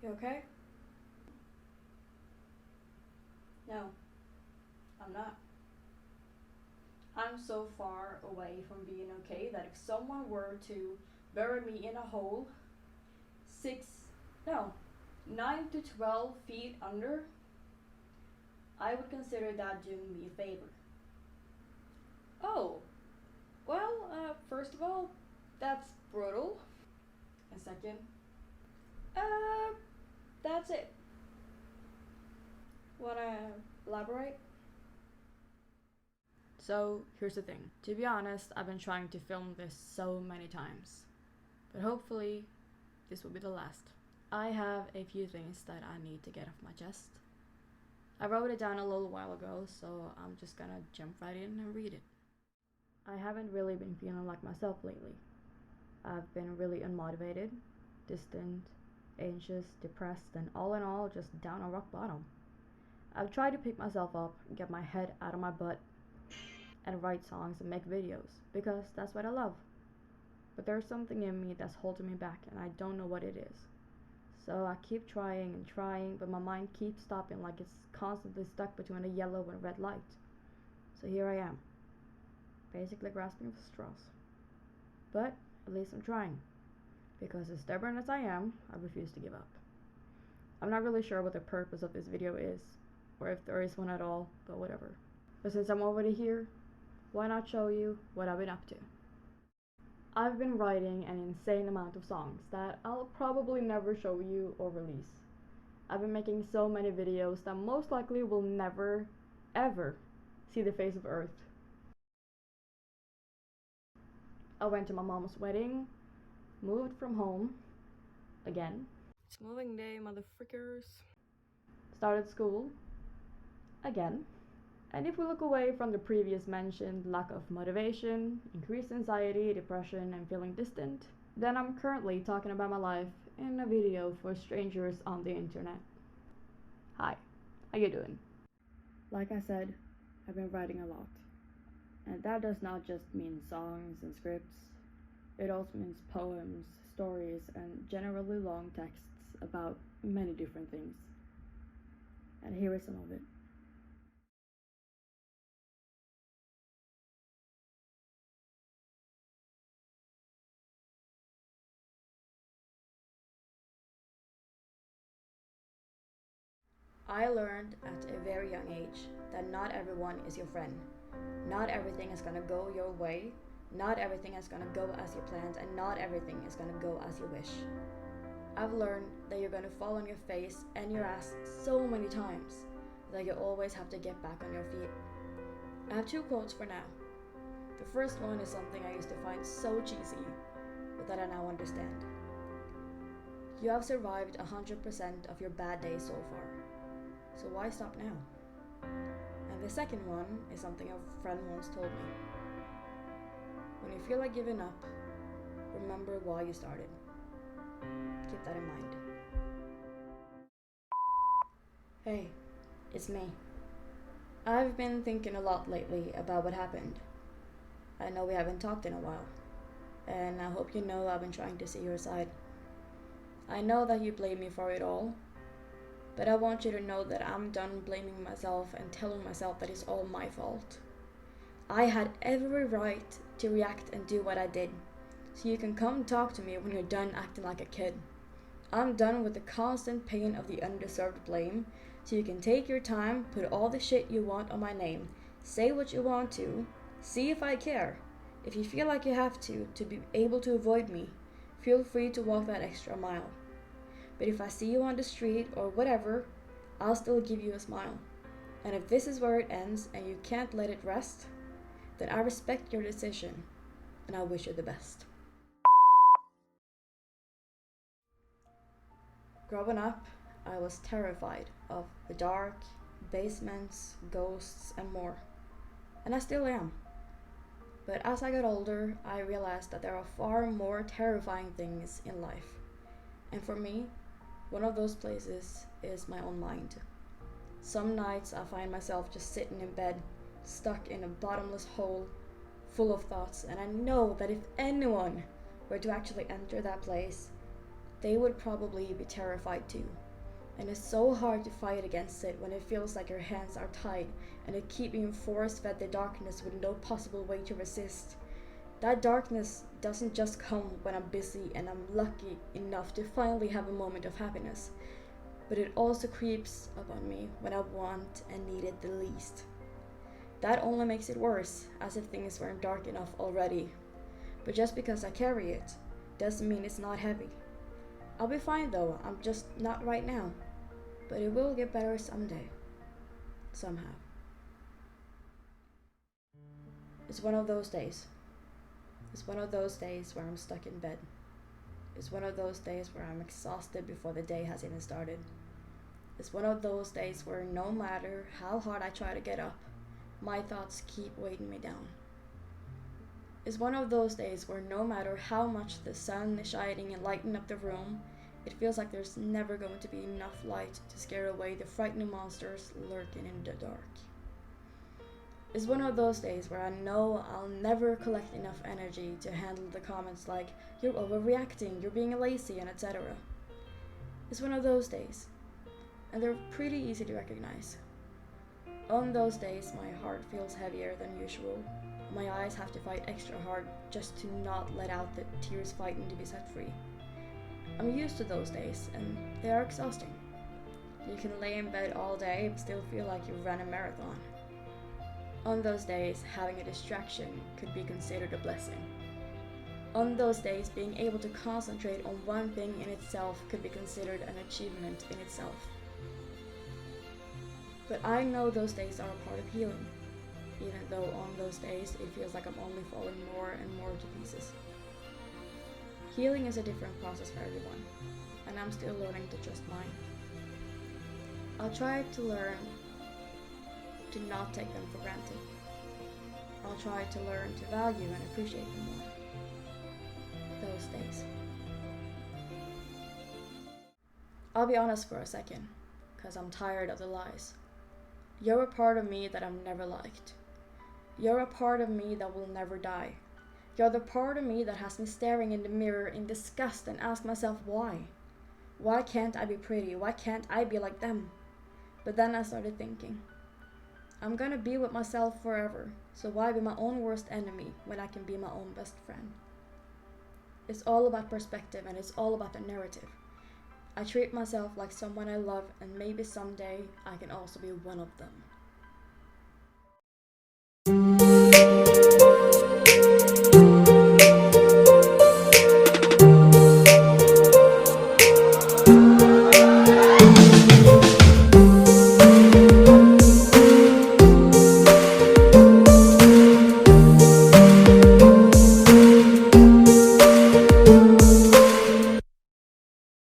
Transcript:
You okay? No, I'm not. I'm so far away from being okay that if someone were to bury me in a hole six, no, 9 to 12 feet under, I would consider that doing me a favor. Oh, well, first of all, that's brutal. And second, uh, that's it. Wanna elaborate? So, here's the thing. To be honest, I've been trying to film this so many times. But hopefully, this will be the last. I have a few things that I need to get off my chest. I wrote it down a little while ago, so I'm just gonna jump right in and read it. I haven't really been feeling like myself lately. I've been really unmotivated, distant, anxious, depressed, and all in all, just down on rock bottom. I've tried to pick myself up, get my head out of my butt, and write songs and make videos, because that's what I love. But there's something in me that's holding me back, and I don't know what it is. So I keep trying and trying, but my mind keeps stopping like it's constantly stuck between a yellow and red light. So here I am, basically grasping for straws. But at least I'm trying, because as stubborn as I am, I refuse to give up. I'm not really sure what the purpose of this video is, or if there is one at all, but whatever. But since I'm already here, why not show you what I've been up to? I've been writing an insane amount of songs that I'll probably never show you or release. I've been making so many videos that most likely will never, ever see the face of Earth. I went to my mom's wedding, moved from home, again. It's moving day, motherfrickers. Started school, again. And if we look away from the previous mentioned lack of motivation, increased anxiety, depression, and feeling distant, then I'm currently talking about my life in a video for strangers on the internet. Hi, how you doing? Like I said, I've been writing a lot. And that does not just mean songs and scripts. It also means poems, stories, and generally long texts about many different things. And here is some of it. I learned at a very young age that not everyone is your friend. Not everything is gonna go your way. Not everything is gonna go as you planned, and not everything is gonna go as you wish. I've learned that you're gonna fall on your face and your ass so many times that you always have to get back on your feet. I have two quotes for now. The first one is something I used to find so cheesy, but that I now understand. You have survived 100% of your bad days so far, so why stop now? And the second one is something a friend once told me. When you feel like giving up, remember why you started. Keep that in mind. Hey, it's me. I've been thinking a lot lately about what happened. I know we haven't talked in a while, and I hope you know I've been trying to see your side. I know that you blame me for it all, but I want you to know that I'm done blaming myself and telling myself that it's all my fault. I had every right to react and do what I did, so you can come talk to me when you're done acting like a kid. I'm done with the constant pain of the undeserved blame, so you can take your time, put all the shit you want on my name, say what you want to, see if I care. If you feel like you have to be able to avoid me, feel free to walk that extra mile. But if I see you on the street or whatever, I'll still give you a smile. And if this is where it ends and you can't let it rest, then I respect your decision and I wish you the best. Growing up, I was terrified of the dark, basements, ghosts, and more. And I still am. But as I got older, I realized that there are far more terrifying things in life. And for me, one of those places is my own mind. Some nights I find myself just sitting in bed, stuck in a bottomless hole, full of thoughts, and I know that if anyone were to actually enter that place, they would probably be terrified too. And it's so hard to fight against it when it feels like your hands are tied and you keep being force fed the darkness with no possible way to resist. That darkness doesn't just come when I'm busy and I'm lucky enough to finally have a moment of happiness, but it also creeps up on me when I want and need it the least. That only makes it worse, as if things weren't dark enough already. But just because I carry it doesn't mean it's not heavy. I'll be fine though, I'm just not right now. But it will get better someday. Somehow. It's one of those days. It's one of those days where I'm stuck in bed. It's one of those days where I'm exhausted before the day has even started. It's one of those days where no matter how hard I try to get up, my thoughts keep weighing me down. It's one of those days where no matter how much the sun is shining and lighting up the room, it feels like there's never going to be enough light to scare away the frightening monsters lurking in the dark. It's one of those days where I know I'll never collect enough energy to handle the comments like, "You're overreacting, you're being lazy," and etc. It's one of those days, and they're pretty easy to recognize. On those days, my heart feels heavier than usual. My eyes have to fight extra hard just to not let out the tears fighting to be set free. I'm used to those days, and they are exhausting. You can lay in bed all day but still feel like you ran a marathon. On those days, having a distraction could be considered a blessing. On those days, being able to concentrate on one thing in itself could be considered an achievement in itself. But I know those days are a part of healing, even though on those days it feels like I'm only falling more and more to pieces. Healing is a different process for everyone, and I'm still learning to trust mine. I'll try to learn to not take them for granted. I'll try to learn to value and appreciate them more. Those days. I'll be honest for a second, because I'm tired of the lies. You're a part of me that I've never liked. You're a part of me that will never die. You're the part of me that has me staring in the mirror in disgust and ask myself why. Why can't I be pretty? Why can't I be like them? But then I started thinking, I'm gonna be with myself forever, so why be my own worst enemy when I can be my own best friend? It's all about perspective, and it's all about the narrative. I treat myself like someone I love, and maybe someday I can also be one of them.